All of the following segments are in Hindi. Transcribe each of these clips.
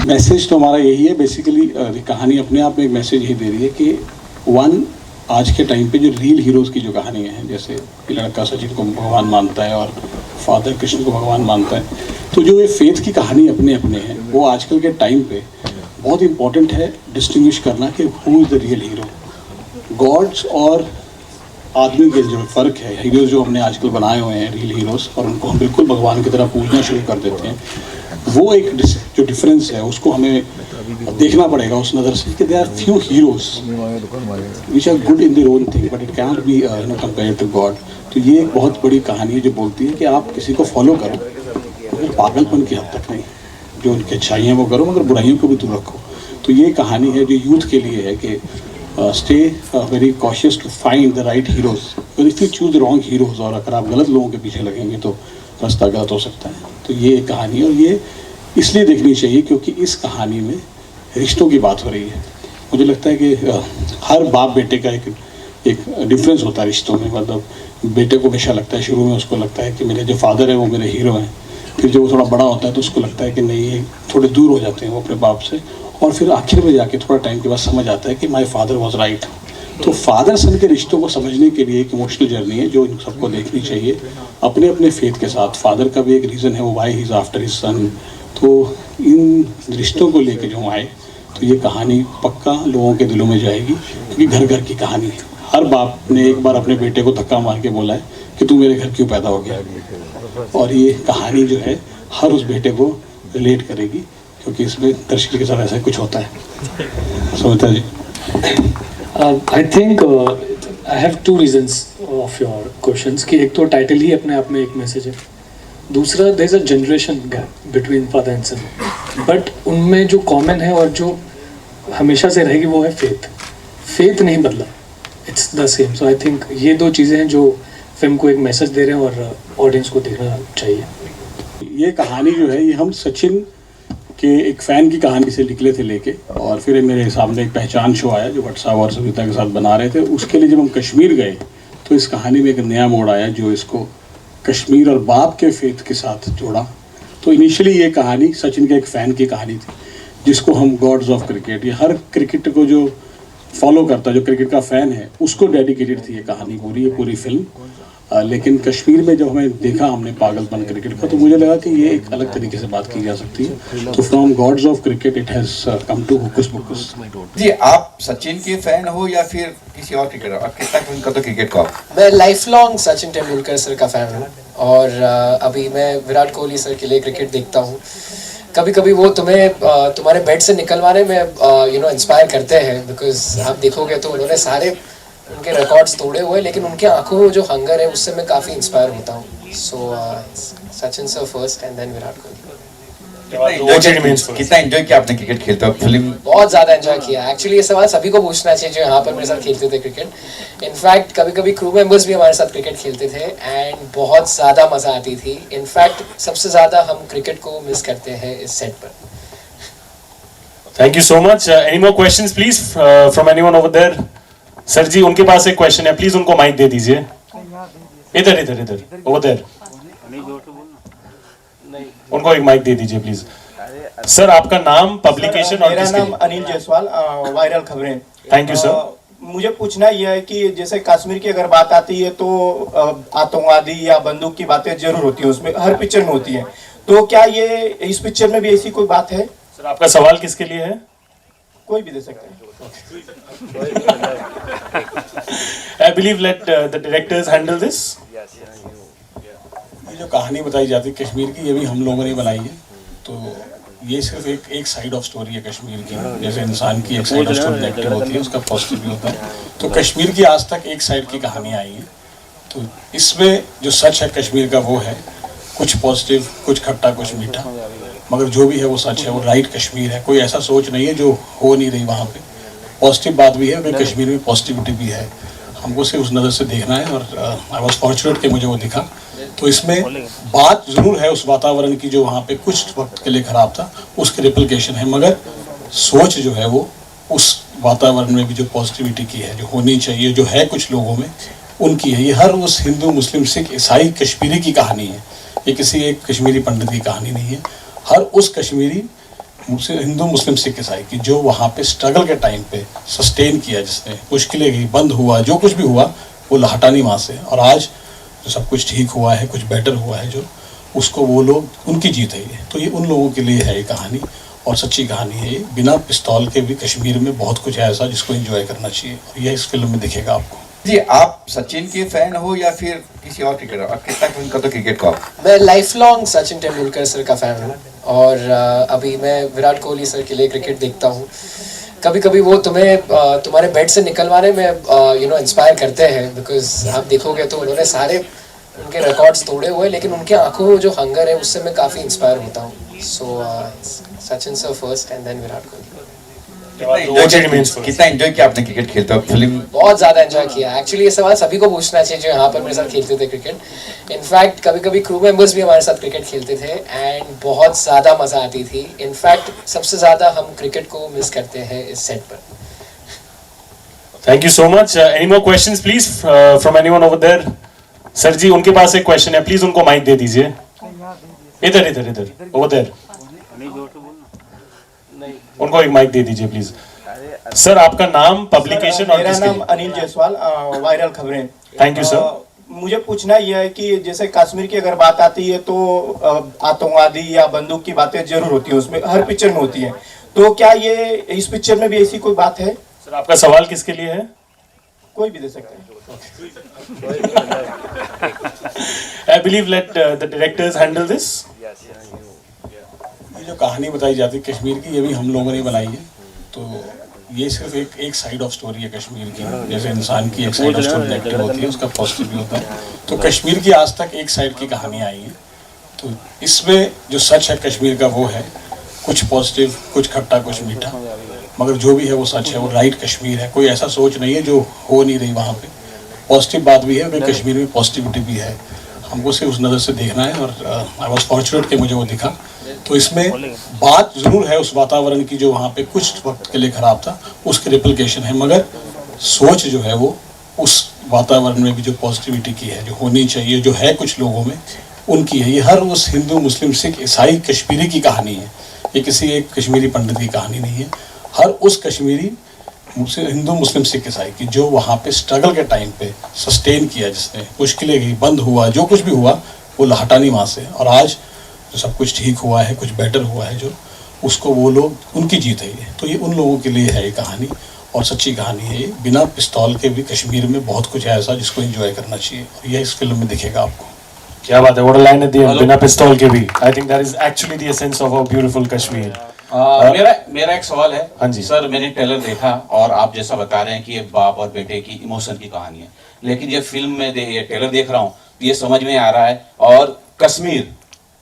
मैसेज तो हमारा यही है बेसिकली। कहानी अपने आप में एक मैसेज यही दे रही है कि वन, आज के टाइम पे जो रियल हीरोज़ की जो कहानियाँ हैं, जैसे कि लड़का सचिन को भगवान मानता है और फादर कृष्ण को भगवान मानता है, तो जो ये फेथ की कहानी अपने अपने हैं, वो आजकल के टाइम पे बहुत इंपॉर्टेंट है डिस्टिंग्विश करना कि who is the real hero. Gods और आदमी के जो फ़र्क है, हीरोज़ जो हमने आजकल बनाए हुए हैं रियल हीरोज़, और उनको हम बिल्कुल भगवान की तरह पूजना शुरू कर देते हैं, वो एक जो डिफरेंस है उसको हमें देखना पड़ेगा उस नज़र से कि they are few heroes which are good in their own thing but it cannot be compared to god. तो ये एक बहुत बड़ी कहानी है जो बोलती है कि आप किसी को फॉलो करो मगर पागलपन की हद तक नहीं, जो उनकी अच्छाइयाँ वो करो मगर बुराइयों को भी दूर रखो। तो ये कहानी है जो यूथ के लिए है कि stay very cautious to find the right heroes, और if you choose the wrong heroes, और अगर आप गलत लोगों के पीछे लगेंगे तो रास्ता गलत हो सकता है। तो ये एक कहानी है, और ये इसलिए देखनी चाहिए क्योंकि इस कहानी में रिश्तों की बात हो रही है। मुझे लगता है कि हर बाप बेटे का एक डिफरेंस होता है रिश्तों में। मतलब बेटे को हमेशा लगता है, शुरू में उसको लगता है कि मेरे जो फादर है वो मेरे हीरो हैं, फिर जब वो थोड़ा बड़ा होता है तो उसको लगता है कि नहीं, ये थोड़े दूर हो जाते हैं वो अपने बाप से, और फिर आखिर में जाके थोड़ा टाइम के बाद समझ आता है कि माय फादर वाज राइट। तो फादर सन के रिश्तों को समझने के लिए एक इमोशनल जर्नी है जो इन सबको देखनी चाहिए अपने अपने फेथ के साथ। फादर का भी एक रीज़न है वो why he is after his son. तो इन रिश्तों को लेके जो आए तो ये कहानी पक्का लोगों के दिलों में जाएगी, क्योंकि घर घर की कहानी है। हर बाप ने एक बार अपने बेटे को धक्का मार के बोला है कि तू मेरे घर क्यों पैदा हो गया, और ये कहानी जो है हर उस बेटे को रिलेट करेगी, क्योंकि इसमें दर्शक के साथ ऐसा कुछ होता है। सुमित्रा जी। I think I have two reasons of your questions कि एक तो टाइटल ही अपने आप में एक मैसेज है, दूसरा there is a generation gap between father and son, but उनमें जो कॉमन है और जो हमेशा से रहेगी वो है फेथ नहीं बदला, it's the same. So I think ये दो चीज़ें हैं जो फिल्म को एक मैसेज दे रहे हैं और ऑडियंस को देखना चाहिए। ये कहानी जो है ये हम सचिन के एक फ़ैन की कहानी से निकले थे लेके, और फिर मेरे सामने एक पहचान शो आया जो भट्ट साहब और सविता के साथ बना रहे थे। उसके लिए जब हम कश्मीर गए तो इस कहानी में एक नया मोड़ आया जो इसको कश्मीर और बाप के फेथ के साथ जोड़ा। तो इनिशियली ये कहानी सचिन के एक फ़ैन की कहानी थी जिसको हम गॉड्स ऑफ क्रिकेट, ये हर क्रिकेट को जो फॉलो करता, जो क्रिकेट का फ़ैन है उसको डेडिकेटेड थी ये कहानी पूरी, ये पूरी फिल्म। लेकिन कश्मीर में जब हमें देखा हमने पागलपन क्रिकेट का, तो मुझे लगा कि ये एक अलग तरीके से बात की जा सकती है। तो from gods of cricket it has come to हुकुस बुकुस। जी, आप सचिन के फैन हो या फिर किसी और क्रिकेटर? आप कितना उनका तो क्रिकेट का? मैं life long Sachin Tendulkar sir का फ़ैन हूँ, और अभी मैं विराट कोहली सर के लिए क्रिकेट देखता हूँ। कभी कभी वो तुम्हारे बेड से निकलवाने में इंस्पायर करते हैं, बिकॉज आप देखोगे तो उन्होंने सारे उनके रिकॉर्ड्स तोड़े हुए, लेकिन उनके आंखों में जो हंगर है उससे मैं काफ़ी इंस्पायर होता हूँ। So Sachin sir first and then Virat Kohli. कितना एंजॉय किया आपने क्रिकेट खेलते हुए फिल्म? बहुत ज़्यादा एंजॉय किया। एक्चुअली ये सवाल सभी को पूछना चाहिए जो यहाँ पर मेरे साथ खेलते थे क्रिकेट। इनफैक्ट कभी कभी क्रू मेंबर्स भी हमारे साथ क्रिकेट खेलते थे एंड बहुत ज़्यादा मज़ा आती थी। इनफैक्ट सबसे ज़्यादा हम क्रिकेट को मिस करते हैं इस सेट पर। Thank you so much. Any more questions please from anyone over there? Sir जी, उनके पास एक क्वेश्चन है, प्लीज उनको माइक दे दीजिए। इधर इधर इधर ओवर देयर, उनको एक माइक दे दीजिए प्लीज। सर, आपका नाम, पब्लिकेशन और मेरा नाम अनिल जायसवाल, वायरल खबरें। Thank you sir. मुझे पूछना यह है कि जैसे कश्मीर की अगर बात आती है तो आतंकवादी या बंदूक की बातें जरूर होती है, उसमें हर पिक्चर में होती है, तो क्या ये इस पिक्चर में भी ऐसी कोई बात है? सर, आपका सवाल किसके लिए है? कोई भी दे सकते हैं। I believe let the directors handle this. ये जो कहानी बताई जाती है कश्मीर की, ये भी हम लोगों ने बनाई है। तो ये सिर्फ एक साइड ऑफ स्टोरी है कश्मीर की। जैसे इंसान की एक साइड ऑफ स्टोरी नेगेटिव होती है, उसका पॉजिटिव भी होता है। तो कश्मीर की आज तक एक साइड की कहानी आई है। तो इसमें जो सच है कश्मीर का वो है, कुछ पॉजिटिव, कुछ खट्टा, कुछ मीठा, मगर जो भी है वो सच है, वो राइट कश्मीर है। कोई ऐसा सोच नहीं है जो हो नहीं रही वहाँ पे। पॉजिटिव बात भी है, फिर कश्मीर में पॉजिटिविटी भी है। हमको सिर्फ उस नज़र से देखना है, और आई वॉज फॉर्चुनेट कि मुझे वो दिखा। तो इसमें बात ज़रूर है उस वातावरण की जो वहाँ पे कुछ वक्त के लिए ख़राब था, उसके रिप्लिकेशन है, मगर सोच जो है वो उस वातावरण में भी जो पॉजिटिविटी की है, जो होनी चाहिए, जो है कुछ लोगों में, उनकी है। ये हर उस हिंदू, मुस्लिम, सिख, ईसाई कश्मीरी की कहानी है। ये किसी एक कश्मीरी पंडित की कहानी नहीं है। हर उस कश्मीरी हिंदू मुस्लिम सिख ईसाई की जो वहाँ पे स्ट्रगल के टाइम पे सस्टेन किया, जिसने मुश्किलें गई, बंद हुआ, जो कुछ भी हुआ वो हटा नहीं वहाँ से, और आज जो सब कुछ ठीक हुआ है, कुछ बेटर हुआ है, जो उसको वो लोग, उनकी जीत है ये। तो ये उन लोगों के लिए है ये कहानी, और सच्ची कहानी है ये। बिना पिस्तौल के भी कश्मीर में बहुत कुछ है ऐसा जिसको एंजॉय करना चाहिए, और यह इस फिल्म में दिखेगा आपको। जी, आप सचिन के फैन हो या फिर किसी और क्रिकेटर? और कितना पसंद करते हो क्रिकेट को आप? मैं life long Sachin Tendulkar sir का फ़ैन हूँ, और अभी मैं विराट कोहली सर के लिए क्रिकेट देखता हूँ। कभी कभी वो तुम्हारे बेड से निकलवाने में इंस्पायर करते हैं, बिकॉज आप देखोगे तो उन्होंने सारे उनके रिकॉर्ड्स तोड़े हुए, लेकिन उनके आंखों में जो हंगर है उससे मैं काफ़ी इंस्पायर होता हूँ। So Sachin sir first and then Virat Kohli. कितना एंजॉय किया आपने क्रिकेट खेलते वक्त? फिल्म बहुत ज़्यादा एंजॉय किया। एक्चुअली ये सवाल सभी को पूछना चाहिए जो यहाँ पर मेरे साथ खेलते थे क्रिकेट। इनफैक्ट कभी कभी क्रू मेंबर्स भी हमारे साथ क्रिकेट खेलते थे, एंड बहुत ज़्यादा मज़ा आती थी। इनफैक्ट सबसे ज़्यादा हम क्रिकेट को मिस करते हैं इस सेट पर। Thank you so much. Any more questions please from anyone over there? Sir जी, उनके पास एक क्वेश्चन है, प्लीज उनको माइक दे दीजिए। इधर इधर इधर ओवर देयर, उनको एक माइक दे दीजिए प्लीज। सर, आपका नाम, पब्लिकेशन और मेरा किसके नाम लिए? अनिल जायसवाल, वायरल खबरें। Thank you sir. मुझे पूछना यह है कि जैसे कश्मीर की अगर बात आती है तो आतंकवादी या बंदूक की बातें जरूर होती है, उसमें हर पिक्चर में होती है। तो क्या ये इस पिक्चर में भी ऐसी कोई बात है? सर, आपका सवाल किसके लिए है? कोई भी दे सकता है। I believe let the directors handle this. ये जो कहानी बताई जाती है कश्मीर की, ये भी हम लोगों ने बनाई है। तो ये सिर्फ एक साइड ऑफ स्टोरी है कश्मीर की। जैसे इंसान की एक साइड ऑफ स्टोरी नेगेटिव होती है, उसका पॉजिटिव भी होता है। तो कश्मीर की आज तक एक साइड की कहानी आई है। तो इसमें जो सच है कश्मीर का वो है, कुछ पॉजिटिव, कुछ खट्टा, कुछ मीठा, मगर जो भी है वो सच है, वो राइट कश्मीर है। कोई ऐसा सोच नहीं है जो हो नहीं रही वहाँ पे। पॉजिटिव बात भी है, क्योंकि कश्मीर में पॉजिटिविटी भी है। हमको सिर्फ उस नज़र से देखना है, और आई वॉज फॉर्चुनेट कि मुझे वो दिखा। तो इसमें बात ज़रूर है उस वातावरण की जो वहाँ पे कुछ वक्त के लिए ख़राब था, उसकी रिप्लिकेशन है, मगर सोच जो है वो उस वातावरण में भी जो पॉजिटिविटी की है, जो होनी चाहिए, जो है कुछ लोगों में, उनकी है। ये हर उस हिंदू, मुस्लिम, सिख, ईसाई, कश्मीरी की कहानी है। ये किसी एक कश्मीरी पंडित की कहानी नहीं है। हर उस कश्मीरी, हिंदू, मुस्लिम, सिख, ईसाई की जो वहाँ पे स्ट्रगल के टाइम पे सस्टेन किया, जिसने मुश्किलें गई, बंद हुआ, जो कुछ भी हुआ वो हटा नहीं वहाँ से, और आज जो सब कुछ ठीक हुआ है, कुछ बेटर हुआ है, जो उसको वो लोग, उनकी जीत है ये। तो ये उन लोगों के लिए है ये कहानी, और सच्ची कहानी है ये। बिना पिस्तौल के भी कश्मीर में बहुत कुछ है ऐसा जिसको एंजॉय करना चाहिए, और यह इस फिल्म में दिखेगा आपको। क्या बात है, what a line at the end, बिना पिस्तौल के भी। I think that is actually the essence of our beautiful Kashmir. मेरा एक सवाल है। हाँ जी। सर, मैंने ट्रेलर देखा और आप जैसा बता रहे हैं कि ये बाप और बेटे की इमोशन की कहानी है, लेकिन ये फिल्म में ये ट्रेलर देख रहा हूँ तो ये समझ में आ रहा है, और कश्मीर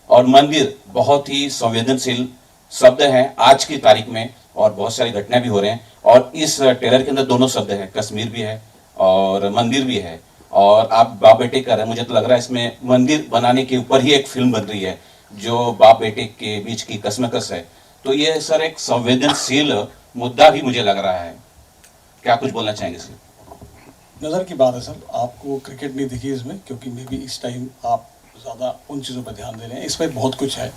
और मंदिर बहुत ही संवेदनशील शब्द हैं आज की तारीख में, और बहुत सारी घटनाएं भी हो रहे हैं, और इस ट्रेलर के अंदर दोनों शब्द हैं, कश्मीर भी है और मंदिर भी है, और आप बाप बेटे कर रहे हैं। मुझे तो लग रहा है इसमें मंदिर बनाने के ऊपर ही एक फिल्म बन रही है, जो बाप बेटे के बीच की कश्मकश है। तो ये सर एक संवेदनशील मुद्दा भी मुझे लग रहा है। क्या कुछ बोलना चाहेंगे सर? नज़र की बात है सर। आपको क्रिकेट नहीं दिखी इसमें, क्योंकि मे बी इस टाइम आप ज़्यादा उन चीज़ों पर ध्यान दे रहे हैं। इसमें बहुत कुछ है,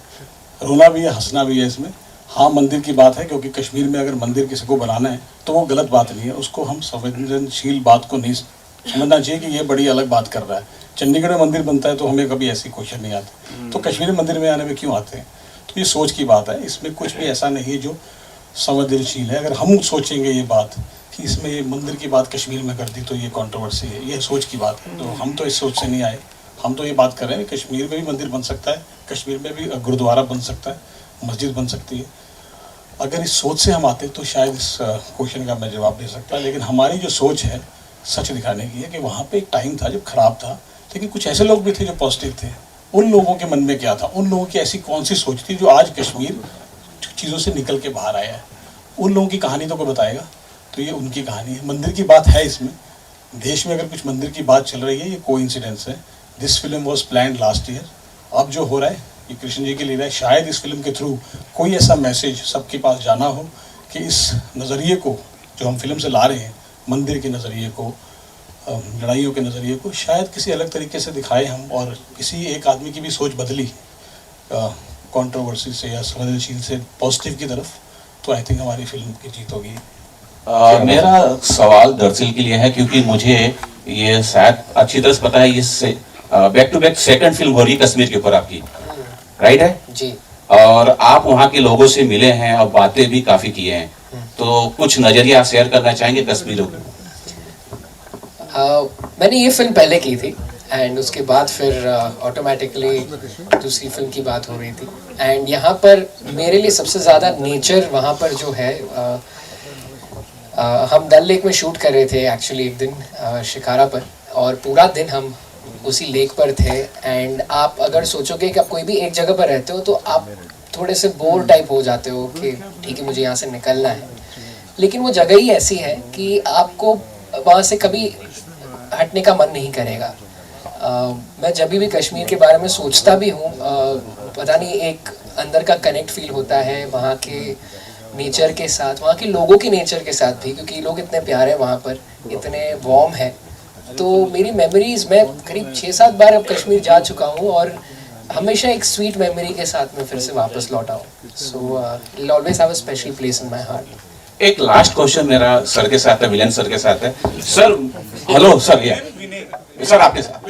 रोना भी है, हंसना भी है इसमें। हाँ, मंदिर की बात है, क्योंकि कश्मीर में अगर मंदिर किसी को बनाना है तो वो गलत बात नहीं है। उसको हम संवेदनशील बात को नहीं समझना चाहिए कि ये बड़ी अलग बात कर रहा है। चंडीगढ़ में मंदिर बनता है तो हमें कभी ऐसी क्वेश्चन नहीं आती, तो कश्मीर मंदिर में आने में क्यों आते हैं? तो ये सोच की बात है। इसमें कुछ भी ऐसा नहीं है जो संवेदनशील है। अगर हम सोचेंगे ये बात कि इसमें ये मंदिर की बात कश्मीर में कर दी तो ये कंट्रोवर्सी है, ये सोच की बात है। तो हम तो इस सोच से नहीं आए। हम तो ये बात कर रहे हैं कश्मीर में भी मंदिर बन सकता है, कश्मीर में भी गुरुद्वारा बन सकता है, मस्जिद बन सकती है। अगर इस सोच से हम आते तो शायद इस क्वेश्चन का मैं जवाब दे सकता। लेकिन हमारी जो सोच है सच दिखाने की है कि वहाँ पे एक टाइम था जब खराब था, लेकिन कुछ ऐसे लोग भी थे जो पॉजिटिव थे। उन लोगों के मन में क्या था, उन लोगों की ऐसी कौन सी सोच थी जो आज कश्मीर चीज़ों से निकल के बाहर आया है। उन लोगों की कहानी तो कोई बताएगा, तो ये उनकी कहानी है। मंदिर की बात है इसमें, देश में अगर कुछ मंदिर की बात चल रही है, ये कोइंसिडेंस है। This film was planned last year. अब जो हो रहा है ये कृष्ण जी के लिए है। शायद इस फिल्म के थ्रू कोई ऐसा मैसेज सबके पास जाना हो कि इस नज़रिए को जो हम फिल्म से ला रहे हैं, मंदिर के नज़रिए को, लड़ाइयों के नज़रिए को, शायद किसी अलग तरीके से दिखाए हम, और किसी एक आदमी की भी सोच बदली कंट्रोवर्सी से या संवेदनशील से पॉजिटिव की तरफ, तो आई थिंक हमारी फिल्म की जीत होगी। मेरा सवाल दरअसल के लिए है क्योंकि मुझे ये शायद अच्छी तरह से पता है, ये back to back second film हो रही है कश्मीर के ऊपर आपकी, राइट है? जी। और आप वहाँ के लोगों से मिले हैं और बातें भी काफी किए हैं, तो कुछ नजरिया शेयर करना चाहेंगे कश्मीर को? मैंने ये फिल्म पहले की थी एंड उसके बाद फिर ऑटोमेटिकली दूसरी फिल्म की बात हो रही थी एंड यहाँ पर मेरे लिए सबसे ज़्यादा नेचर वहाँ पर जो है, हम डल लेक में शूट कर रहे थे एक्चुअली एक दिन शिकारा पर, और पूरा दिन हम उसी लेक पर थे एंड आप अगर सोचोगे कि आप कोई भी एक जगह पर रहते हो तो आप थोड़े से बोर टाइप हो जाते हो कि ठीक है मुझे यहाँ से निकलना है, लेकिन वो जगह ही ऐसी है कि आपको वहाँ से कभी हटने का मन नहीं करेगा। मैं जब भी कश्मीर के बारे में सोचता भी हूँ, पता नहीं एक अंदर का कनेक्ट फील होता है वहाँ के नेचर के साथ, वहाँ के लोगों के नेचर के साथ भी, क्योंकि लोग इतने प्यारे वहाँ पर, इतने वार्म है। तो मेरी मेमोरीज, मैं करीब 6-7 बार अब कश्मीर जा चुका हूँ और हमेशा एक स्वीट मेमोरी के साथ में फिर से वापस लौटा हूँ। So it always have a special place in my heart. एक लास्ट क्वेश्चन मेरा सर के साथ है, विलेन सर के साथ है। सर, हेलो सर, ये सर आपके साथ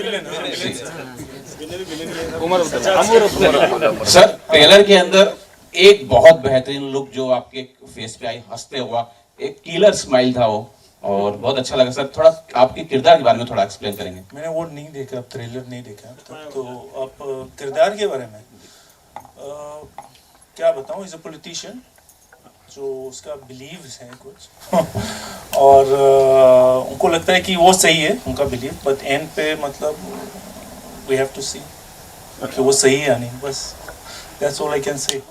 सर, ट्रेलर के अंदर एक बहुत बेहतरीन लुक जो आपके फेस पे आई, हंसते हुआ एक किलर स्माइल था वो, और बहुत अच्छा लगा। सर थोड़ा आपके किरदार के बारे में थोड़ा एक्सप्लेन करेंगे? मैंने वो नहीं देखा, अब ट्रेलर नहीं देखा अब तक, तो आप किरदार के बारे में क्या बताऊं? इज अ पॉलिटिशियन जो उसका बिलीव्स है कुछ और उनको लगता है कि वो सही है उनका बिलीव, बट एंड पे मतलब वी हैव टू सी कि वो सही है या नहीं, बस that's all I can say.